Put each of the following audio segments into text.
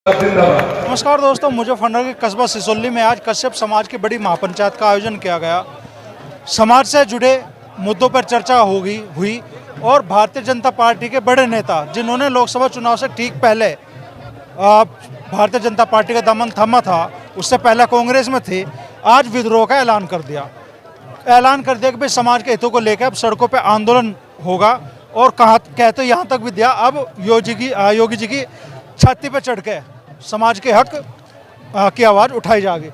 नमस्कार दोस्तों, मुजफ्फरनगर के कस्बा सिसोली में आज कश्यप समाज की बड़ी महापंचायत का आयोजन किया गया। समाज से जुड़े मुद्दों पर चर्चा हुई और भारतीय जनता पार्टी के बड़े नेता जिन्होंने लोकसभा चुनाव से ठीक पहले भारतीय जनता पार्टी का दामन थामा था, उससे पहले कांग्रेस में थे, आज विद्रोह का ऐलान कर दिया कि भाई समाज के हितों को लेकर अब सड़कों पर आंदोलन होगा। और कहते यहाँ तक भी दिया, अब योगी जी की छाती पर चढ़ के समाज के हक की आवाज़ उठाई जाएगी।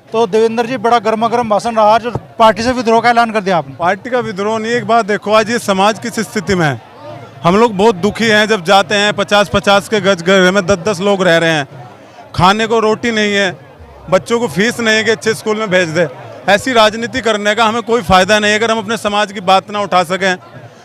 तो देवेंद्र जी, बड़ा गर्मा गर्म भाषण रहा आज, पार्टी से विद्रोह का ऐलान कर दिया आपने। पार्टी का विद्रोह नहीं, एक बात देखो, आज ये समाज किस स्थिति में है। हम लोग बहुत दुखी हैं जब जाते हैं 50-50 के गज घर में 10-10 लोग रह रहे हैं, खाने को रोटी नहीं है, बच्चों को फीस नहीं है कि अच्छे स्कूल में भेज दे। ऐसी राजनीति करने का हमें कोई फायदा नहीं है अगर हम अपने समाज की बात ना उठा सकें।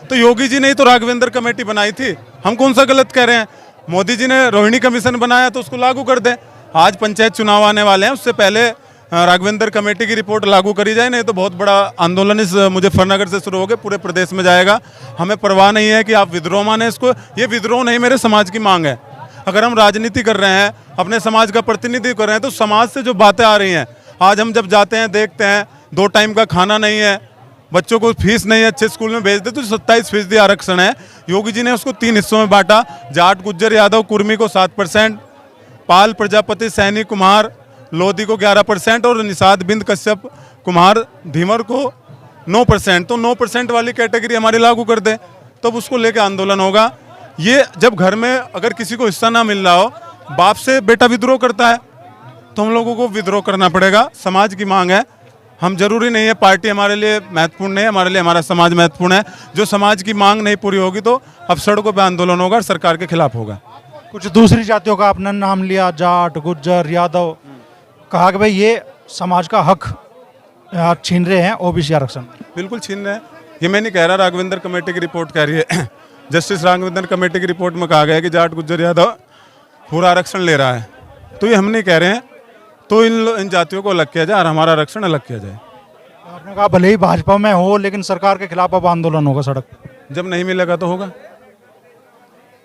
तो योगी जी ने ही तो राघवेंद्र कमेटी बनाई थी, हम कौन सा गलत कह रहे हैं। मोदी जी ने रोहिणी कमीशन बनाया तो उसको लागू कर दें। आज पंचायत चुनाव आने वाले हैं, उससे पहले राघवेंद्र कमेटी की रिपोर्ट लागू करी जाए, नहीं तो बहुत बड़ा आंदोलन इस मुजफ्फरनगर से शुरू होकर पूरे प्रदेश में जाएगा। हमें परवाह नहीं है कि आप विद्रोह माने इसको, ये विद्रोह नहीं, मेरे समाज की मांग है। अगर हम राजनीति कर रहे हैं, अपने समाज का प्रतिनिधित्व कर रहे हैं, तो समाज से जो बातें आ रही हैं, आज हम जब जाते हैं देखते हैं 2 टाइम का खाना नहीं है, बच्चों को फीस नहीं है, अच्छे स्कूल में भेज दे, तो 27% आरक्षण है। योगी जी ने उसको 3 हिस्सों में बांटा, जाट, गुज्जर, यादव, कुर्मी को 7%, पाल, प्रजापति, सैनी, कुम्हार, लोधी को 11% और निषाद, बिंद, कश्यप, कुम्हार, धीवर को 9%। तो 9% वाली कैटेगरी हमारी लागू कर दे, तब उसको लेकर आंदोलन होगा। ये जब घर में अगर किसी को हिस्सा ना मिल रहा हो, बाप से बेटा विद्रोह करता है, तो हम लोगों को विद्रोह करना पड़ेगा। समाज की मांग है, हम जरूरी नहीं है पार्टी हमारे लिए महत्वपूर्ण नहीं है, हमारे लिए हमारा समाज महत्वपूर्ण है। जो समाज की मांग नहीं पूरी होगी तो अब सड़कों पे आंदोलन होगा और सरकार के खिलाफ होगा। कुछ दूसरी जातियों का आपने नाम लिया, जाट, गुज्जर, यादव, कहा कि भाई ये समाज का हक छीन रहे हैं ओबीसी आरक्षण। बिल्कुल छीन रहे हैं, ये मैं नहीं कह रहा, राघवेंद्र कमेटी की रिपोर्ट कह रही है। जस्टिस राघवेंद्र कमेटी की रिपोर्ट में कहा गया है कि जाट, गुज्जर, यादव पूरा आरक्षण ले रहा है, तो ये हम नहीं कह रहे हैं। तो इन जातियों को अलग किया जाए और हमारा आरक्षण अलग किया जाए। आपने कहा भले ही भाजपा में हो, लेकिन सरकार के खिलाफ अब आंदोलन होगा सड़क पर। जब नहीं मिलेगा तो होगा,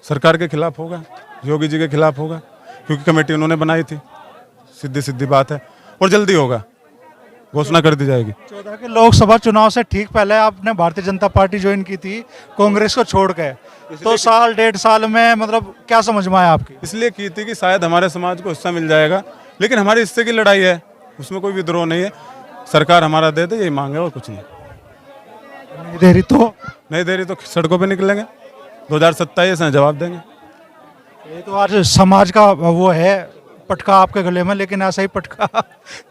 सरकार के खिलाफ होगा, योगी जी के खिलाफ होगा, क्योंकि कमेटी उन्होंने बनाई थी। सीधी बात है, और जल्दी होगा, घोषणा कर दी जाएगी। 14 के लोकसभा चुनाव से ठीक पहले आपने भारतीय जनता पार्टी ज्वाइन की थी कांग्रेस को छोड़ के, तो 1.5 साल में मतलब क्या समझ में आया आपकी? इसलिए की थी कि शायद हमारे समाज को हिस्सा मिल जाएगा, लेकिन हमारे हिस्से की लड़ाई है, उसमें कोई विद्रोह नहीं है। सरकार हमारा दे दे, यही मांग है और कुछ नहीं। नहीं दे रही तो सड़कों पे निकलेंगे, 2027 में जवाब देंगे। ये तो आज समाज का वो है पटका आपके गले में, लेकिन ऐसा ही पटका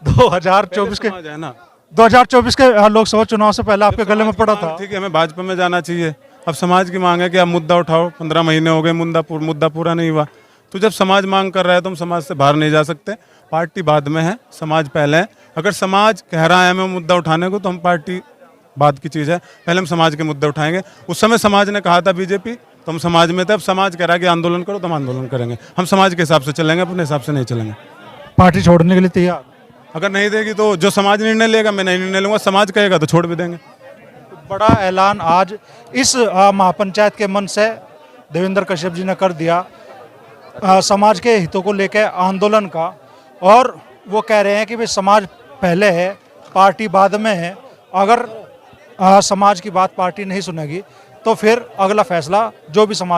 2024 के है ना, 2024 के लोकसभा चुनाव से पहले आपके गले में पड़ा था। ठीक है, हमें भाजपा में जाना चाहिए। अब समाज की मांग है कि आप मुद्दा उठाओ, 15 महीने हो गए, मुद्दा पूरा नहीं हुआ। तो जब समाज मांग कर रहा है तो हम समाज से बाहर नहीं जा सकते। पार्टी बाद में है, समाज पहले है। अगर समाज कह रहा है हमें मुद्दा उठाने को, तो हम पार्टी बाद की चीज़ है, पहले हम समाज के मुद्दे उठाएंगे। उस समय समाज ने कहा था बीजेपी, तो हम समाज में थे। अब समाज कह रहा है कि आंदोलन करो, तो हम आंदोलन करेंगे। हम समाज के हिसाब से चलेंगे, अपने हिसाब से नहीं चलेंगे। पार्टी छोड़ने के लिए तैयार? अगर नहीं देगी तो जो समाज निर्णय लेगा, मैं नहीं निर्णय लूँगा, समाज कहेगा तो छोड़ भी देंगे। बड़ा ऐलान आज इस महापंचायत के मन से देवेंद्र कश्यप जी ने कर दिया, समाज के हितों को लेकर आंदोलन का। और वो कह रहे हैं कि भाई समाज पहले है, पार्टी बाद में है। अगर समाज की बात पार्टी नहीं सुनेगी तो फिर अगला फैसला जो भी समाज